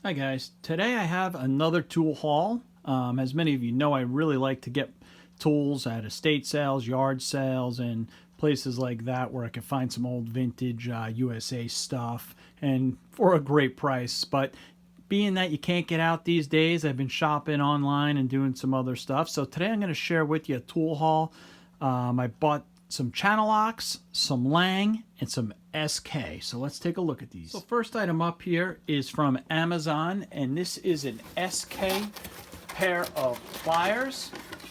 Hi guys, today I have another tool haul. As many of you know, I really like to get tools at estate sales, yard sales, and places like that where I can find some old vintage USA stuff and for a great price. But being that you can't get out these days, I've been shopping online and doing some other stuff. So today I'm going to share with you a tool haul. I bought some Channellocks, some Lang, and some SK. So let's take a look at these. So first item up here is from Amazon, and this is an SK pair of pliers.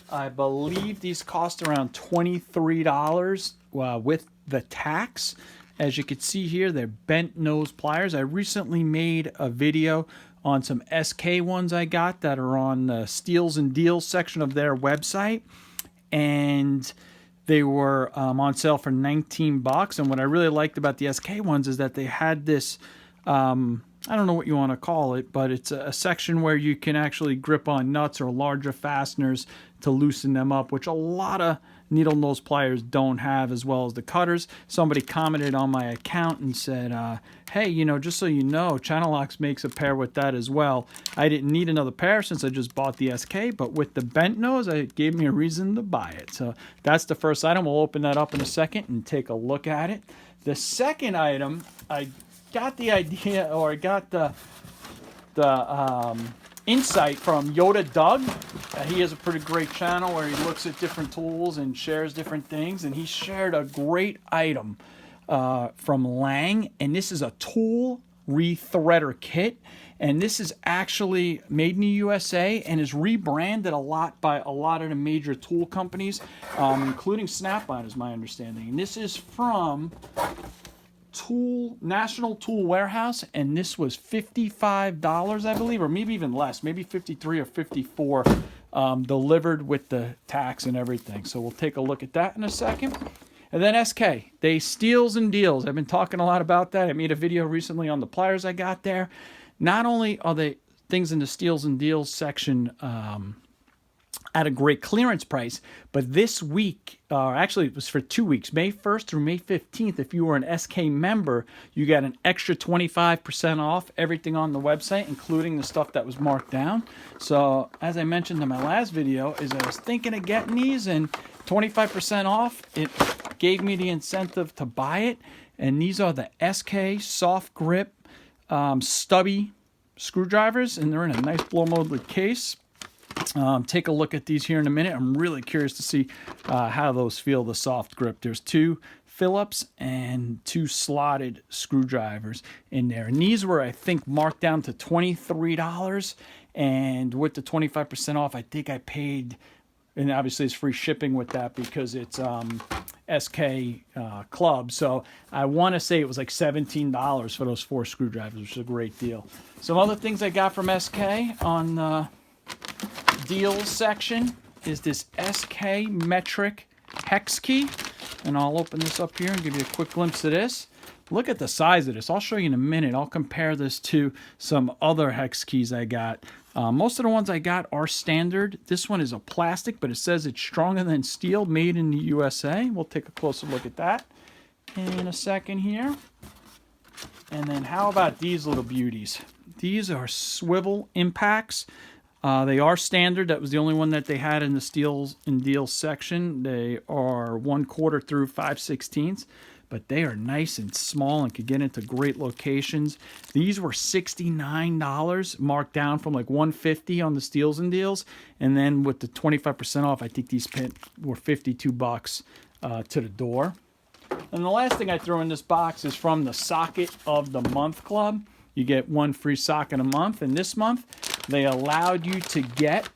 I believe these cost around $23 with the tax. As you can see here, they're bent nose pliers. I recently made a video on some SK ones I got that are on the Steals and Deals section of their website, and they were on sale for 19 bucks. And what I really liked about the SK ones is that they had this, I don't know what you want to call it, but it's a section where you can actually grip on nuts or larger fasteners to loosen them up, which a lot of needle nose pliers don't have, as well as the cutters. Somebody commented on my account and said, hey, just so you know, Channellocks makes a pair with that as well. I didn't need another pair since I just bought the SK, but with the bent nose, it gave me a reason to buy it. So that's the first item. We'll open that up in a second and take a look at it. The second item, I got the idea, or I got the insight from Yoda Doug. He has a pretty great channel where he looks at different tools and shares different things, and he shared a great item from Lang, and this is a tool rethreader kit, and this is actually made in the USA and is rebranded a lot by a lot of the major tool companies, including Snap-on is my understanding. And this is from National Tool Warehouse, and this was $55, I believe, or maybe even less, maybe 53 or 54, delivered with the tax and everything. So we'll take a look at that in a second. And then SK, they steals and deals. I've been talking a lot about that. I made a video recently on the pliers I got there. Not only are they things in the steals and deals section at a great clearance price, but this week, actually it was for 2 weeks, May 1st through May 15th, if you were an SK member, you got an extra 25% off everything on the website, including the stuff that was marked down. So as I mentioned in my last video, is I was thinking of getting these, and 25% off, it gave me the incentive to buy it. And these are the SK soft grip stubby screwdrivers, and they're in a nice blow molded case. Take a look at these here in a minute. I'm really curious to see how those feel, the soft grip. There's 2 Phillips and 2 slotted screwdrivers in there. And these were, I think, marked down to $23. And with the 25% off, I think I paid, and obviously it's free shipping with that because it's SK Club. So I want to say it was like $17 for those 4 screwdrivers, which is a great deal. Some other things I got from SK on the deals section is this SK metric hex key, and I'll open this up here and give you a quick glimpse of this. Look at the size of this. I'll show you in a minute. I'll compare this to some other hex keys I got. Most of the ones I got are standard. This one is a plastic, but it says it's stronger than steel, made in the USA. We'll take a closer look at that in a second here. And then how about these little beauties? These are swivel impacts. They are standard. That was the only one that they had in the steals and deals section. They are 1/4 through 5/16, but they are nice and small and could get into great locations. These were $69, marked down from like $150 on the steals and deals, and then with the 25% off, I think these were $52 to the door. And the last thing I threw in this box is from the Socket of the Month Club. You get 1 free socket a month, and this month they allowed you to get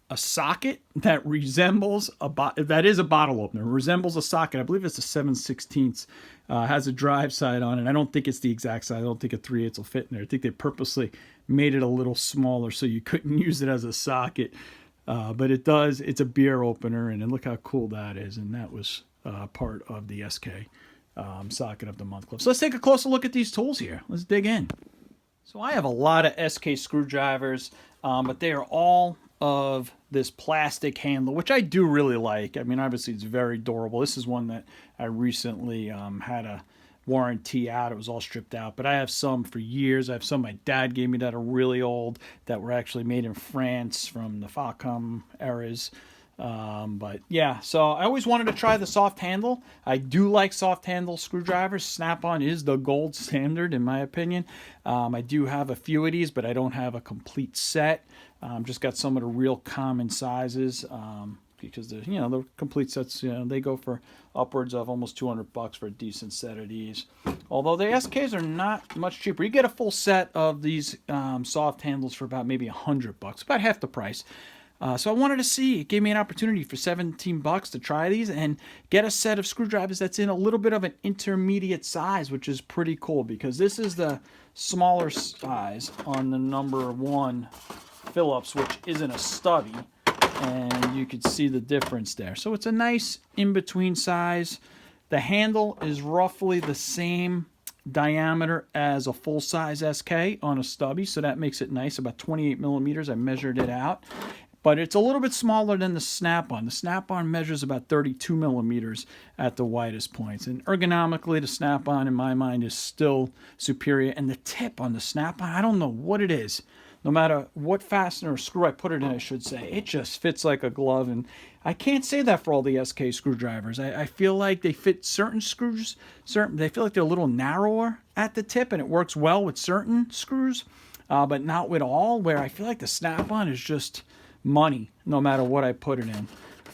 a socket that resembles that is a bottle opener, resembles a socket. I believe it's a 7/16, has a drive side on it. I don't think it's the exact size. I don't think a 3/8 will fit in there. I think they purposely made it a little smaller so you couldn't use it as a socket, but it does. It's a beer opener, and look how cool that is. And that was part of the SK Socket of the Month Club. So let's take a closer look at these tools here. Let's dig in. So I have a lot of SK screwdrivers, but they are all of this plastic handle, which I do really like. I mean, obviously it's very durable. This is one that I recently had a warranty out. It was all stripped out. But I have some for years. I have some my dad gave me that are really old that were actually made in France from the Falcom eras. But yeah, so I always wanted to try the soft handle. I do like soft handle screwdrivers. Snap-on is the gold standard in my opinion. I do have a few of these, but I don't have a complete set. Just got some of the real common sizes. Because the complete sets, they go for upwards of almost $200 for a decent set of these. Although the SKs are not much cheaper. You get a full set of these soft handles for about maybe $100, about half the price. So I wanted to see. It gave me an opportunity for $17 to try these and get a set of screwdrivers that's in a little bit of an intermediate size, which is pretty cool because this is the smaller size on the number 1 Phillips, which isn't a stubby. And you can see the difference there. So it's a nice in-between size. The handle is roughly the same diameter as a full-size SK on a stubby, so that makes it nice, about 28 millimeters. I measured it out. But it's a little bit smaller than the Snap-on. The Snap-on measures about 32 millimeters at the widest points. And ergonomically, the Snap-on, in my mind, is still superior. And the tip on the Snap-on, I don't know what it is. No matter what fastener or screw I put it in, I should say, it just fits like a glove. And I can't say that for all the SK screwdrivers. I feel like they fit certain screws. They feel like they're a little narrower at the tip, and it works well with certain screws, but not with all, where I feel like the Snap-on is just money no matter what I put it in.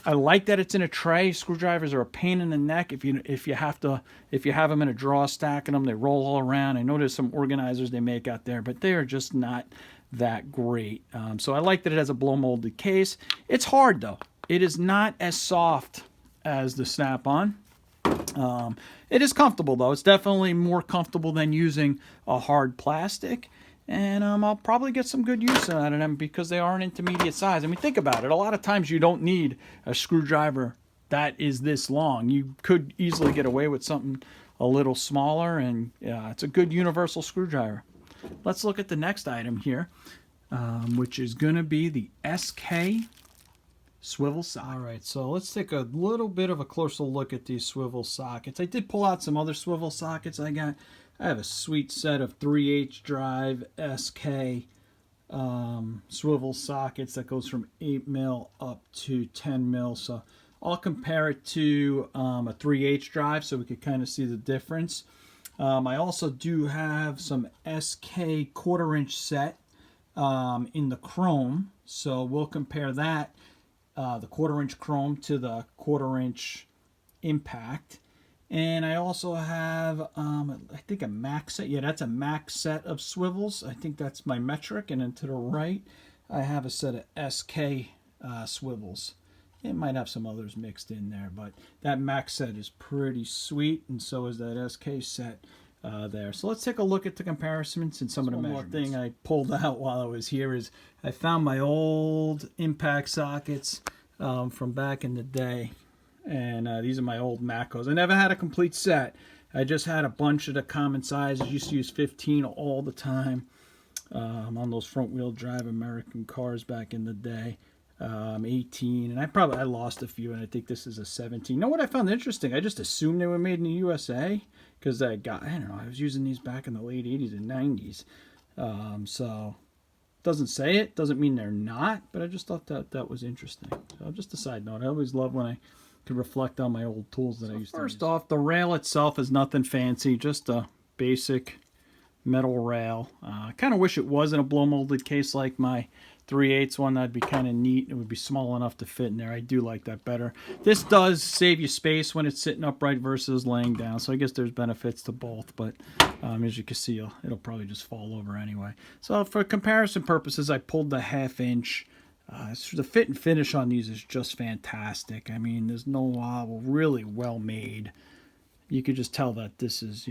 I like that it's in a tray. Screwdrivers are a pain in the neck if you have them in a drawer stacking them. They roll all around. I know there's some organizers they make out there, but they are just not that great. So I like that it has a blow molded case. It's hard though. It is not as soft as the Snap-on. It is comfortable though. It's definitely more comfortable than using a hard plastic. And I'll probably get some good use out of them because they are an intermediate size. I mean, think about it. A lot of times you don't need a screwdriver that is this long. You could easily get away with something a little smaller, and it's a good universal screwdriver. Let's look at the next item here, which is going to be the SK swivel socket. All right, so let's take a little bit of a closer look at these swivel sockets. I did pull out some other swivel sockets I got. I have a sweet set of 3/8 drive SK swivel sockets that goes from 8 mil up to 10 mil. So I'll compare it to a 3/8 drive so we could kind of see the difference. I also do have some SK 1/4-inch set in the chrome, so we'll compare that, the 1/4-inch chrome to the 1/4-inch impact. And I also have, I think a max set. Yeah, that's a max set of swivels. I think that's my metric. And then to the right, I have a set of SK swivels. It might have some others mixed in there, but that max set is pretty sweet, and so is that SK set there. So let's take a look at the comparisons and some of the measurements. One more thing I pulled out while I was here is I found my old impact sockets from back in the day. And these are my old Macos. I never had a complete set. I just had a bunch of the common sizes. Used to use 15 all the time on those front wheel drive American cars back in the day. 18, and I lost a few, and I think this is a 17. You know what I found interesting? I just assumed they were made in the USA because I don't know, I was using these back in the late 80s and 90s. So doesn't say it, doesn't mean they're not, but I just thought that was interesting. So just a side note, I always love when I to reflect on my old tools that I used to use. First off, the rail itself is nothing fancy, just a basic metal rail. I kind of wish it wasn't a blow molded case like my 3/8 one. That'd be kind of neat. It would be small enough to fit in there. I do like that better. This does save you space when it's sitting upright versus laying down, so I guess there's benefits to both, but as you can see, it'll probably just fall over anyway. So for comparison purposes, I pulled the 1/2 inch. The fit and finish on these is just fantastic. I mean, there's no really well made. You could just tell that this is,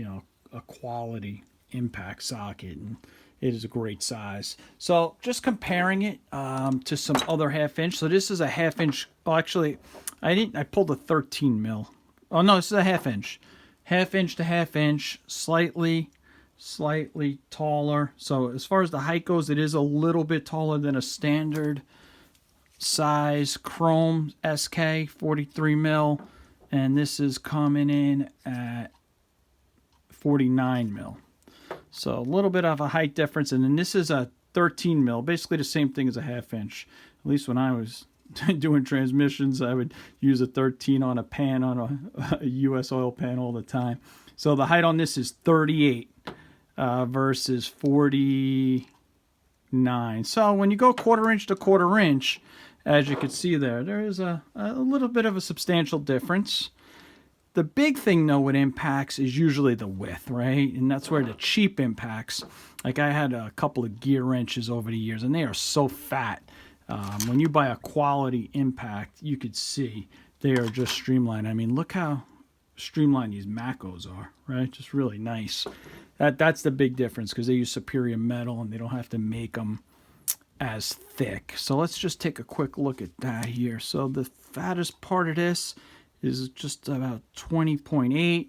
a quality impact socket, and it is a great size. So just comparing it to some other 1/2 inch. So this is a 1/2 inch. Well, actually, I pulled a 13 mil. Oh no, this is a 1/2 inch. 1/2 inch to 1/2 inch, slightly taller. So as far as the height goes, it is a little bit taller than a standard size chrome SK 43 mil, and this is coming in at 49 mil. So a little bit of a height difference. And then this is a 13 mil, basically the same thing as a 1/2 inch. At least when I was doing transmissions, I would use a 13 on a pan, on a US oil pan all the time. So the height on this is 38 versus 49. So when you go 1/4 inch to 1/4 inch, as you can see there is a little bit of a substantial difference. The big thing, though, with impacts is usually the width, right? And that's where the cheap impacts, like I had a couple of gear wrenches over the years, and they are so fat. When you buy a quality impact, you could see they are just streamlined. I mean, look how streamlined these Macos are, right? Just really nice. That's the big difference, because they use superior metal and they don't have to make them as thick. So let's just take a quick look at that here. So the fattest part of this is just about 20.8,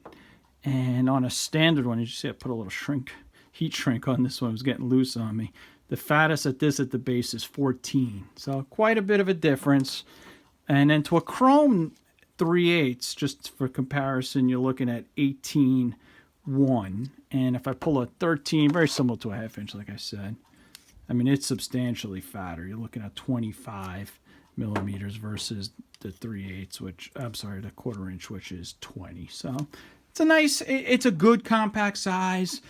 and on a standard one, you see I put a little heat shrink on this one. It was getting loose on me. The fattest at the base is 14, so quite a bit of a difference. And then to a chrome 3/8, just for comparison, you're looking at 18.1, and if I pull a 13, very similar to a 1/2 inch, like I said, I mean, it's substantially fatter. You're looking at 25 millimeters versus the 3/8, which, I'm sorry, the 1/4 inch, which is 20. So it's a good compact size,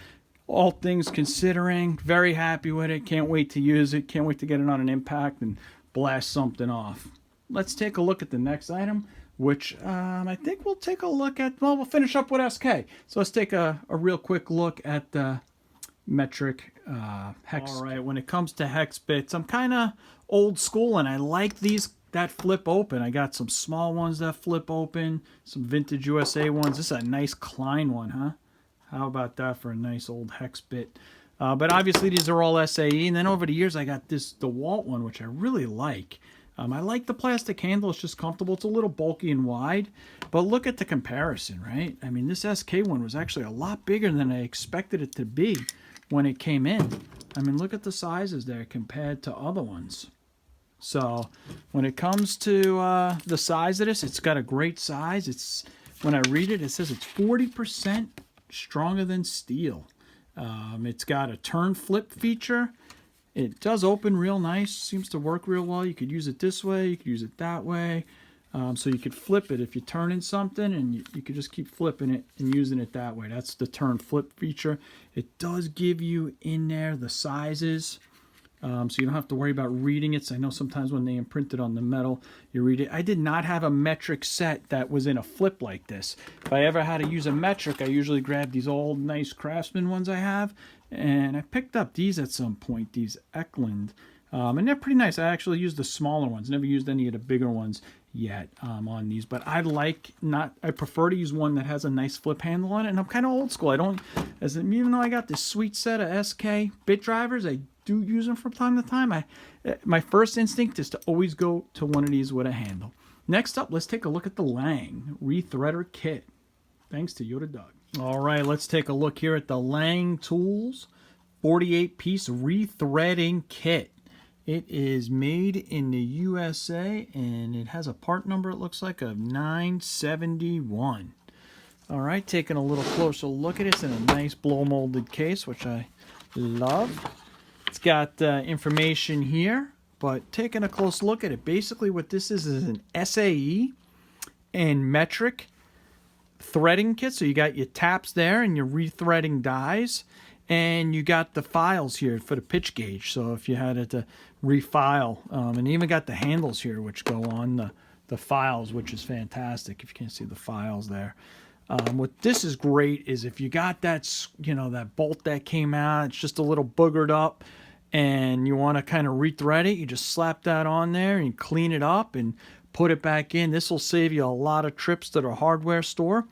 all things considering. Very happy with it. Can't wait to use it. Can't wait to get it on an impact and blast something off. Let's take a look at the next item, which I think we'll take a look at. Well, we'll finish up with SK. So let's take a real quick look at the metric hex. All right, when it comes to hex bits, I'm kind of old school, and I like these that flip open. I got some small ones that flip open, some vintage USA ones. This is a nice Klein one, huh? How about that for a nice old hex bit? But obviously these are all SAE, and then over the years I got this DeWalt one, which I really like. I like the plastic handle. It's just comfortable. It's a little bulky and wide, but look at the comparison, right? I mean, this SK one was actually a lot bigger than I expected it to be when it came in. I mean, look at the sizes there compared to other ones. So when it comes to the size of this, it's got a great size. It's, when I read it, it says it's 40% stronger than steel. It's got a turn flip feature. It does open real nice. Seems to work real well. You could use it this way. You could use it that way. So you could flip it if you're turning something, and you could just keep flipping it and using it that way. That's the turn flip feature. It does give you in there the sizes, so you don't have to worry about reading it. So I know sometimes when they imprint it on the metal, you read it. I did not have a metric set that was in a flip like this. If I ever had to use a metric, I usually grab these old nice Craftsman ones I have, and I picked up these at some point, these Eklund. And they're pretty nice. I actually used the smaller ones. Never used any of the bigger ones yet on these. But I prefer to use one that has a nice flip handle on it. And I'm kind of old school. Even though I got this sweet set of SK bit drivers, I do use them from time to time. My first instinct is to always go to one of these with a handle. Next up, let's take a look at the Lang Rethreader Kit. Thanks to Yoda Doug. All right, let's take a look here at the Lang Tools 48-piece rethreading kit. It is made in the USA, and it has a part number, it looks like, of 971. All right, taking a little closer look at it. It's in a nice blow-molded case, which I love. It's got information here, but taking a close look at it, basically what this is an SAE and metric threading kit. So you got your taps there and your rethreading dies, and you got the files here for the pitch gauge. So if you had it to refile, and even got the handles here which go on the files, which is fantastic. If you can't see the files there, what this is great is if you got that, that bolt that came out, it's just a little boogered up, and you want to kind of rethread it, you just slap that on there and clean it up and put it back in. This will save you a lot of trips to the hardware store.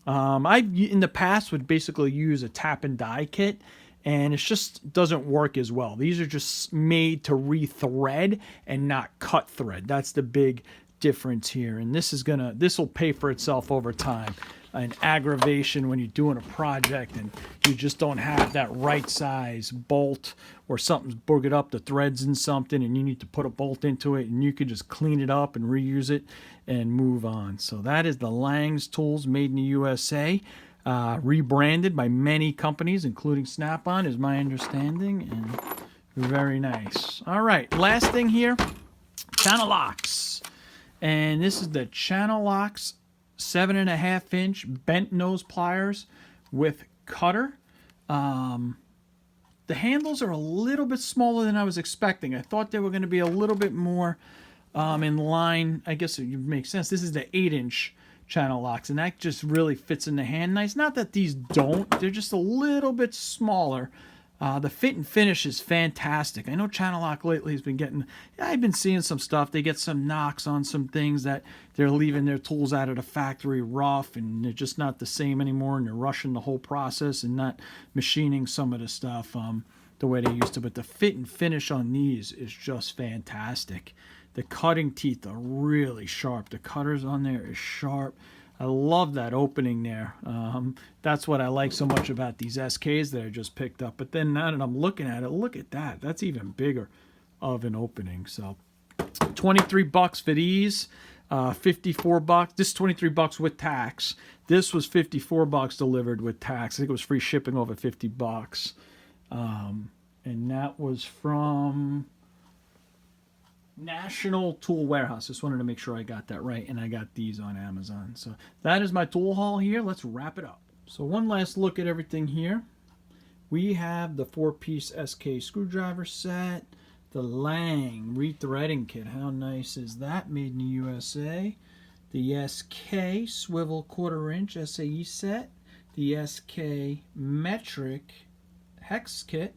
I in the past would basically use a tap and die kit, and it just doesn't work as well. These are just made to rethread and not cut thread. That's the big difference here, and this will pay for itself over time. An aggravation when you're doing a project and you just don't have that right size bolt, or something's boogered up, the threads in something, and you need to put a bolt into it, and you can just clean it up and reuse it and move on. So that is the Lang's Tools made in the USA. rebranded by many companies, including Snap-on, is my understanding, and very nice. All right, last thing here, Channellocks. And this is the Channellocks 7.5-inch bent nose pliers with cutter. The handles are a little bit smaller than I was expecting. I thought they were going to be a little bit more in line. I guess it makes sense. This is the 8-inch Channellocks, and that just really fits in the hand nice. Not that these don't. They're just a little bit smaller. The fit and finish is fantastic. I know Channellock lately has been getting, I've been seeing some stuff. They get some knocks on some things that they're leaving their tools out of the factory rough, and they're just not the same anymore, and they're rushing the whole process and not machining some of the stuff the way they used to. But the fit and finish on these is just fantastic. The cutting teeth are really sharp. The cutters on there is sharp. I love that opening there. That's what I like so much about these SKs that I just picked up. But then now that I'm looking at it, look at that. That's even bigger of an opening. So $23 for these, $54. This is $23 with tax. This was $54 delivered with tax. I think it was free shipping over $50. And that was from National Tool Warehouse. Just wanted to make sure I got that right, and I got these on Amazon. So that is my tool haul here. Let's wrap it up. So one last look at everything here. We have the 4-piece SK screwdriver set, the Lang rethreading kit. How nice is that? Made in the USA. The SK Swivel 1/4-inch SAE set, the SK metric hex kit,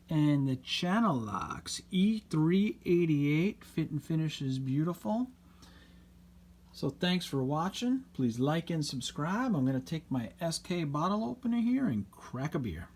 and the Channellocks E388 fit and finish is beautiful. So thanks for watching. Please like and subscribe. I'm going to take my SK bottle opener here and crack a beer.